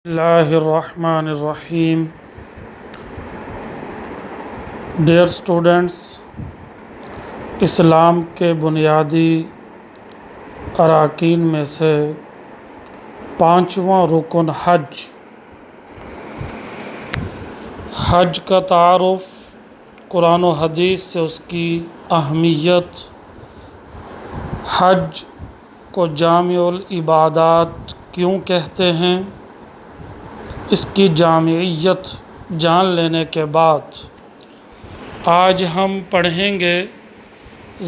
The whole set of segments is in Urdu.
اللہ الرحمن الرحیم. ڈیئر اسٹوڈنٹس، اسلام کے بنیادی اراکین میں سے پانچواں رکن حج کا تعارف، قرآن و حدیث سے اس کی اہمیت، حج کو جامع العبادات کیوں کہتے ہیں، اس کی جامعیت جان لینے کے بعد آج ہم پڑھیں گے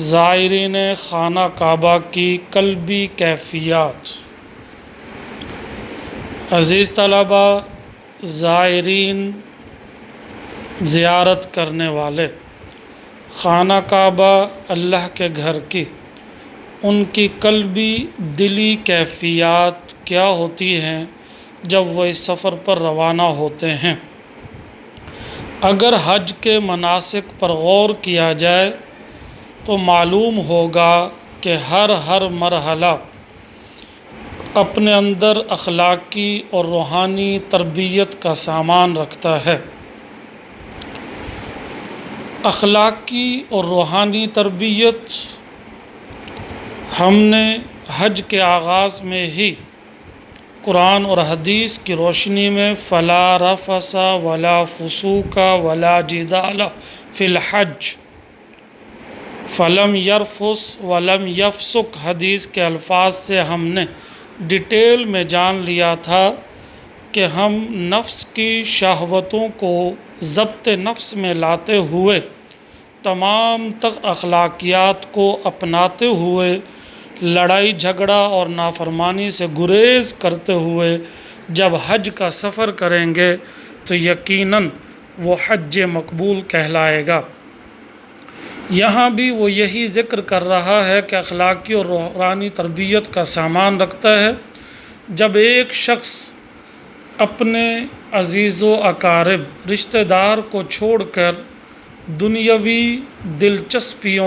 زائرین خانہ کعبہ کی قلبی کیفیات. عزیز طلبہ، زائرین، زیارت کرنے والے، خانہ کعبہ اللہ کے گھر کی، ان کی قلبی دلی کیفیات کیا ہوتی ہیں جب وہ اس سفر پر روانہ ہوتے ہیں. اگر حج کے مناسک پر غور کیا جائے تو معلوم ہوگا کہ ہر مرحلہ اپنے اندر اخلاقی اور روحانی تربیت کا سامان رکھتا ہے. اخلاقی اور روحانی تربیت ہم نے حج کے آغاز میں ہی قرآن اور حدیث کی روشنی میں فلا رفث ولا فسوق ولا جدال فی الحج، فلم یرفث ولم یفسق حدیث کے الفاظ سے ہم نے ڈیٹیل میں جان لیا تھا کہ ہم نفس کی شہوتوں کو ضبط نفس میں لاتے ہوئے، تمام تر اخلاقیات کو اپناتے ہوئے، لڑائی جھگڑا اور نافرمانی سے گریز کرتے ہوئے جب حج کا سفر کریں گے تو یقیناً وہ حج مقبول کہلائے گا. یہاں بھی وہ یہی ذکر کر رہا ہے کہ اخلاقی اور روحانی تربیت کا سامان رکھتا ہے. جب ایک شخص اپنے عزیز و اقارب رشتہ دار کو چھوڑ کر دنیاوی دلچسپیاں،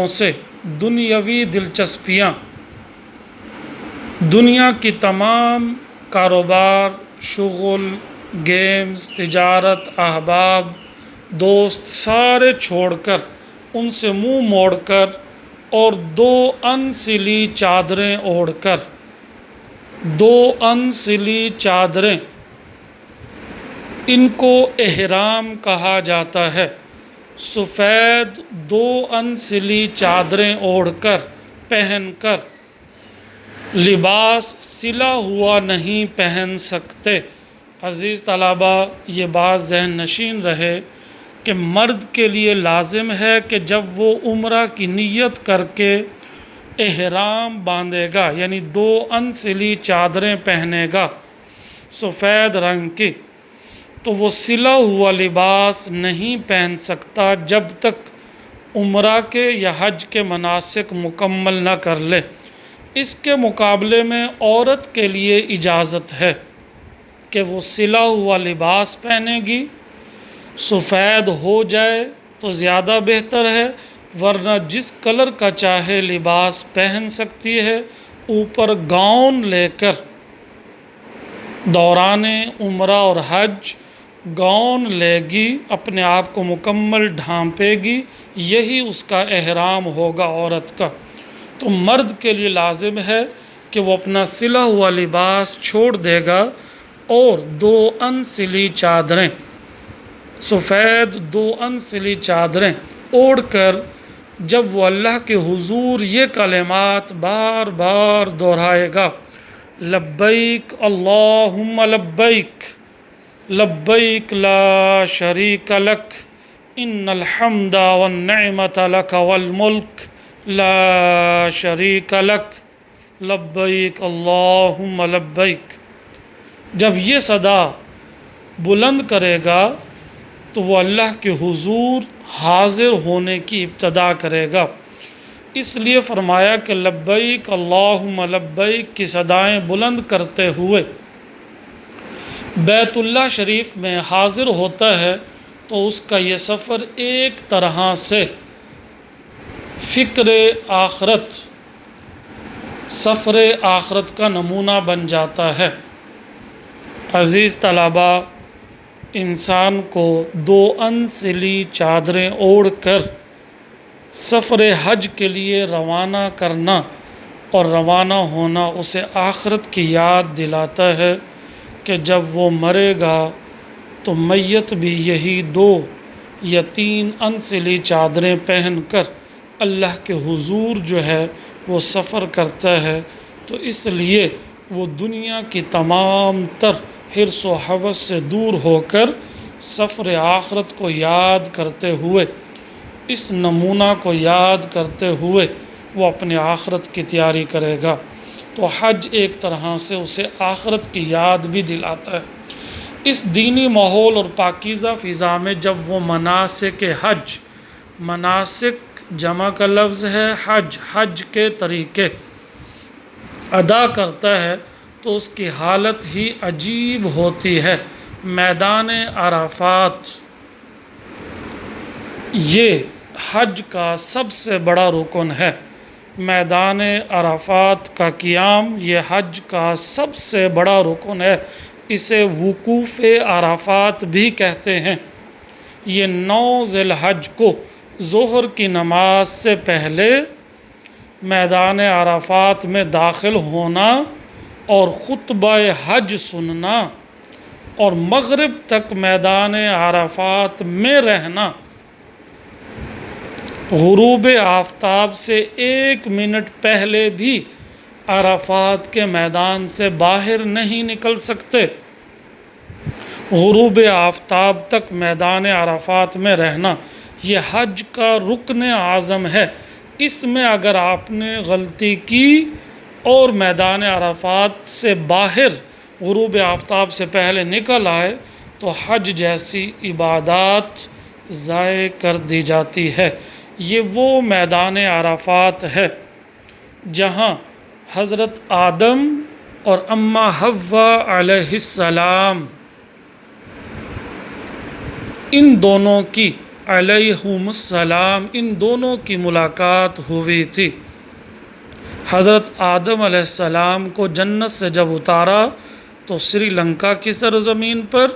دنیا کی تمام کاروبار، شغل، گیمز، تجارت، احباب، دوست سارے چھوڑ کر، ان سے منہ موڑ کر اور دو انسلی چادریں، ان کو احرام کہا جاتا ہے. سفید دو انسلی چادریں اوڑھ کر، پہن کر، لباس سلا ہوا نہیں پہن سکتے. عزیز طلبہ، یہ بات ذہن نشین رہے کہ مرد کے لیے لازم ہے کہ جب وہ عمرہ کی نیت کر کے احرام باندھے گا، یعنی دو انسلی چادریں پہنے گا سفید رنگ کی، تو وہ سلا ہوا لباس نہیں پہن سکتا جب تک عمرہ کے یا حج کے مناسک مکمل نہ کر لے. اس کے مقابلے میں عورت کے لیے اجازت ہے کہ وہ سلا ہوا لباس پہنے گی. سفید ہو جائے تو زیادہ بہتر ہے، ورنہ جس کلر کا چاہے لباس پہن سکتی ہے. اوپر گاؤن لے کر دوران عمرہ اور حج گاؤن لے گی، اپنے آپ کو مکمل ڈھانپے گی، یہی اس کا احرام ہوگا عورت کا. تو مرد کے لیے لازم ہے کہ وہ اپنا سلا ہوا لباس چھوڑ دے گا اور دو انسلی چادریں، سفید دو انسلی چادریں اوڑھ کر جب وہ اللہ کے حضور یہ کلمات بار بار دہرائے گا، لبیک اللہم لبیک، لبیک لا شریک لک، ان الحمد والنعمت لک والملک لا شریک لک، لبیک اللہم لبیک، جب یہ صدا بلند کرے گا تو وہ اللہ کے حضور حاضر ہونے کی ابتدا کرے گا. اس لیے فرمایا کہ لبیک اللہم لبیک کی صدائیں بلند کرتے ہوئے بیت اللہ شریف میں حاضر ہوتا ہے تو اس کا یہ سفر ایک طرح سے سفر آخرت کا نمونہ بن جاتا ہے. عزیز طلباء، انسان کو دو انسلی چادریں اوڑھ کر سفر حج کے لیے روانہ کرنا اور روانہ ہونا اسے آخرت کی یاد دلاتا ہے کہ جب وہ مرے گا تو میت بھی یہی 2 یا 3 انسلی چادریں پہن کر اللہ کے حضور جو ہے وہ سفر کرتا ہے۔ تو اس لیے وہ دنیا کی تمام تر حرص و ہوس سے دور ہو کر سفر آخرت کو یاد کرتے ہوئے، اس نمونہ کو یاد کرتے ہوئے وہ اپنے آخرت کی تیاری کرے گا۔ تو حج ایک طرح سے اسے آخرت کی یاد بھی دلاتا ہے۔ اس دینی ماحول اور پاکیزہ فضا میں جب وہ مناسک حج، مناسک جمع کا لفظ ہے حج کے طریقے ادا کرتا ہے تو اس کی حالت ہی عجیب ہوتی ہے۔ میدان عرفات یہ حج کا سب سے بڑا رکن ہے۔ میدان عرفات کا قیام یہ حج کا سب سے بڑا رکن ہے۔ اسے وقوف عرفات بھی کہتے ہیں۔ یہ 9 ذی الحج کو ظہر کی نماز سے پہلے میدان عرفات میں داخل ہونا اور خطبہ حج سننا اور مغرب تک میدان عرفات میں رہنا، غروب آفتاب سے 1 منٹ پہلے بھی عرفات کے میدان سے باہر نہیں نکل سکتے۔ غروب آفتاب تک میدان عرفات میں رہنا یہ حج کا رکن اعظم ہے۔ اس میں اگر آپ نے غلطی کی اور میدان عرفات سے باہر غروب آفتاب سے پہلے نکل آئے تو حج جیسی عبادات ضائع کر دی جاتی ہے۔ یہ وہ میدان عرفات ہے جہاں حضرت آدم اور اماں حوا علیہ السلام ان دونوں کی علیہم السلام ان دونوں کی ملاقات ہوئی تھی۔ حضرت آدم علیہ السلام کو جنت سے جب اتارا تو سری لنکا کی سرزمین پر،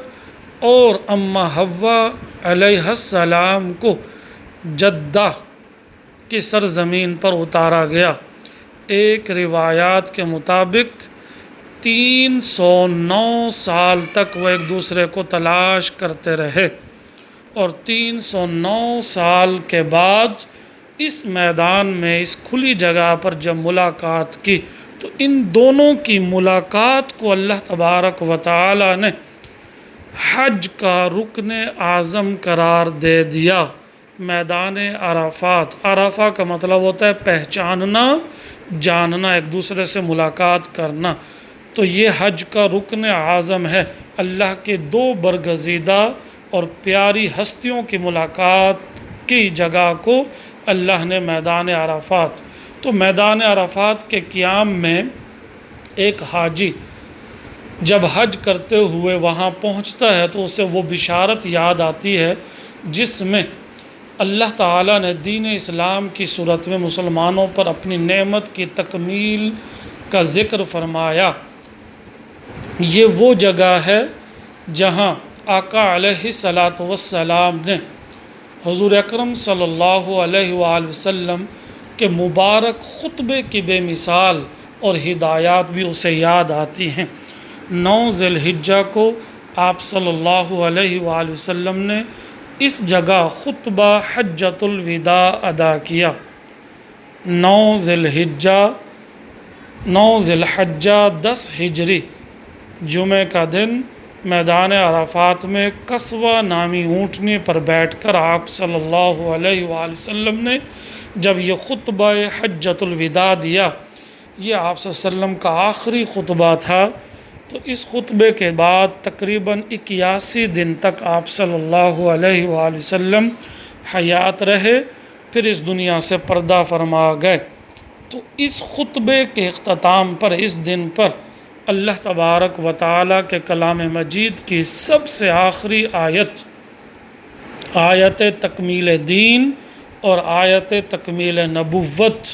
اور اماں حوا علیہ السلام کو جدہ کی سرزمین پر اتارا گیا۔ ایک روایات کے مطابق 309 سال تک وہ ایک دوسرے کو تلاش کرتے رہے، اور 309 سال کے بعد اس میدان میں اس کھلی جگہ پر جب ملاقات کی تو ان دونوں کی ملاقات کو اللہ تبارک و تعالی نے حج کا رکن اعظم قرار دے دیا۔ میدان عرفات، عرفہ کا مطلب ہوتا ہے پہچاننا، جاننا، ایک دوسرے سے ملاقات کرنا۔ تو یہ حج کا رکن اعظم ہے۔ اللہ کے 2 برگزیدہ اور پیاری ہستیوں کی ملاقات کی جگہ کو اللہ نے میدان عرفات۔ تو میدان عرفات کے قیام میں ایک حاجی جب حج کرتے ہوئے وہاں پہنچتا ہے تو اسے وہ بشارت یاد آتی ہے جس میں اللہ تعالیٰ نے دین اسلام کی صورت میں مسلمانوں پر اپنی نعمت کی تکمیل کا ذکر فرمایا۔ یہ وہ جگہ ہے جہاں آقا علیہ السلام نے حضور اکرم صلی اللہ علیہ وآلہ وسلم کے مبارک خطبے کی بے مثال اور ہدایات بھی اسے یاد آتی ہیں۔ 9 ذی الحجہ کو آپ صلی اللہ علیہ وآلہ وسلم نے اس جگہ خطبہ حجۃ الوداع ادا کیا۔ 9 ذی الحجہ 10 ہجری جمعہ کا دن میدان عرفات میں قصوہ نامی اونٹنی پر بیٹھ کر آپ صلی اللہ علیہ وآلہ وسلم نے جب یہ خطبہ حجۃ الوداع دیا، یہ آپ صلی اللہ علیہ وسلم کا آخری خطبہ تھا۔ تو اس خطبے کے بعد تقریباً 81 دن تک آپ صلی اللہ علیہ وآلہ وسلم حیات رہے، پھر اس دنیا سے پردہ فرما گئے۔ تو اس خطبے کے اختتام پر، اس دن پر اللہ تبارک و تعالیٰ کے کلام مجید کی سب سے آخری آیت تکمیل دین اور آیت تکمیل نبوت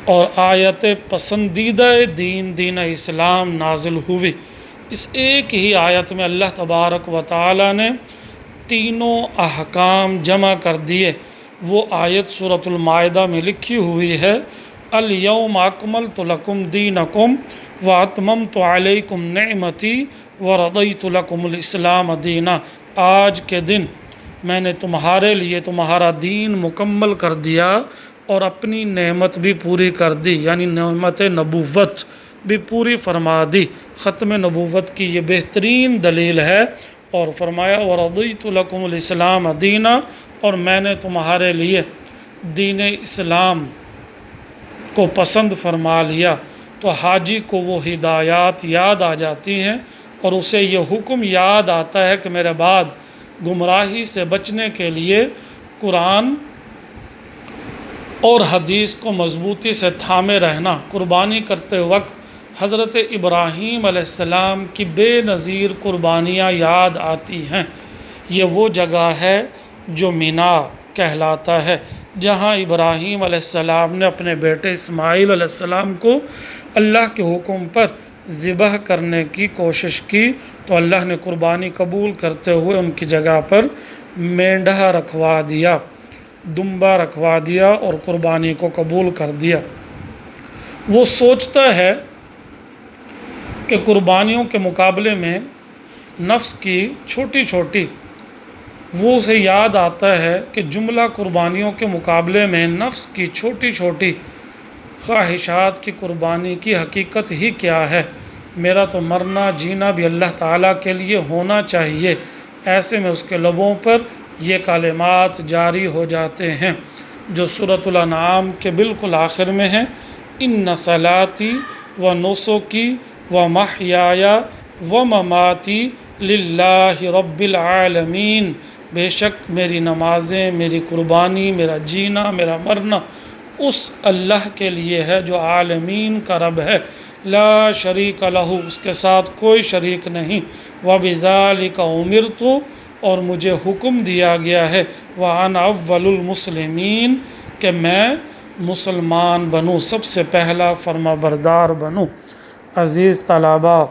اور آیت پسندیدہ دین اسلام نازل ہوئی۔ اس ایک ہی آیت میں اللہ تبارک و تعالی نے تینوں احکام جمع کر دیے۔ وہ آیت سورۃ المائدہ میں لکھی ہوئی ہے، الیوم اکملت لکم دینکم واتممت علیکم نعمتی ورضیت لکم الاسلام دینا۔ آج کے دن میں نے تمہارے لیے تمہارا دین مکمل کر دیا اور اپنی نعمت بھی پوری کر دی، یعنی نعمت نبوت بھی پوری فرما دی۔ ختم نبوت کی یہ بہترین دلیل ہے، اور فرمایا ورضیت لکم الاسلام دینا، اور میں نے تمہارے لیے دین اسلام کو پسند فرما لیا۔ تو حاجی کو وہ ہدایات یاد آ جاتی ہیں، اور اسے یہ حکم یاد آتا ہے کہ میرے بعد گمراہی سے بچنے کے لیے قرآن اور حدیث کو مضبوطی سے تھامے رہنا۔ قربانی کرتے وقت حضرت ابراہیم علیہ السلام کی بے نظیر قربانیاں یاد آتی ہیں۔ یہ وہ جگہ ہے جو مینا کہلاتا ہے، جہاں ابراہیم علیہ السلام نے اپنے بیٹے اسماعیل علیہ السلام کو اللہ کے حکم پر ذبح کرنے کی کوشش کی، تو اللہ نے قربانی قبول کرتے ہوئے ان کی جگہ پر مینڈھا رکھوا دیا، دمبا رکھوا دیا اور قربانی کو قبول کر دیا۔ وہ سوچتا ہے کہ قربانیوں کے مقابلے میں نفس کی چھوٹی چھوٹی، وہ اسے یاد آتا ہے کہ جملہ قربانیوں کے مقابلے میں نفس کی چھوٹی چھوٹی خواہشات کی قربانی کی حقیقت ہی کیا ہے۔ میرا تو مرنا جینا بھی اللہ تعالیٰ کے لیے ہونا چاہیے۔ ایسے میں اس کے لبوں پر یہ کلمات جاری ہو جاتے ہیں جو سورۃ الانعام کے بالکل آخر میں ہیں، ان صلاتی و نسکی و محیای و مماتی للہ رب العالمین۔ بے شک میری نمازیں، میری قربانی، میرا جینا، میرا مرنا اس اللہ کے لیے ہے جو عالمین کا رب ہے، لا شریک لہ، اس کے ساتھ کوئی شریک نہیں، وبذالک امرت، اور مجھے حکم دیا گیا ہے، وانا اول المسلمین، کہ میں مسلمان بنوں، سب سے پہلا فرما بردار بنوں۔ عزیز طلباء،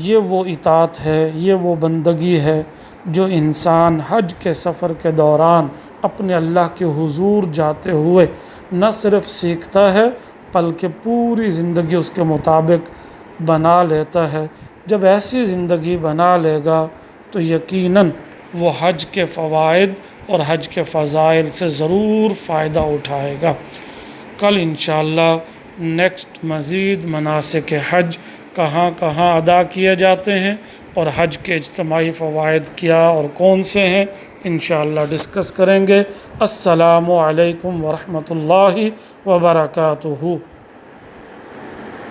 یہ وہ اطاعت ہے، یہ وہ بندگی ہے جو انسان حج کے سفر کے دوران اپنے اللہ کے حضور جاتے ہوئے نہ صرف سیکھتا ہے بلکہ پوری زندگی اس کے مطابق بنا لیتا ہے۔ جب ایسی زندگی بنا لے گا تو یقیناً وہ حج کے فوائد اور حج کے فضائل سے ضرور فائدہ اٹھائے گا۔ کل انشاءاللہ نیکسٹ مزید مناسک حج کہاں کہاں ادا کیے جاتے ہیں اور حج کے اجتماعی فوائد کیا اور کون سے ہیں، انشاءاللہ ڈسکس کریں گے۔ السلام علیکم ورحمۃ اللہ وبرکاتہ۔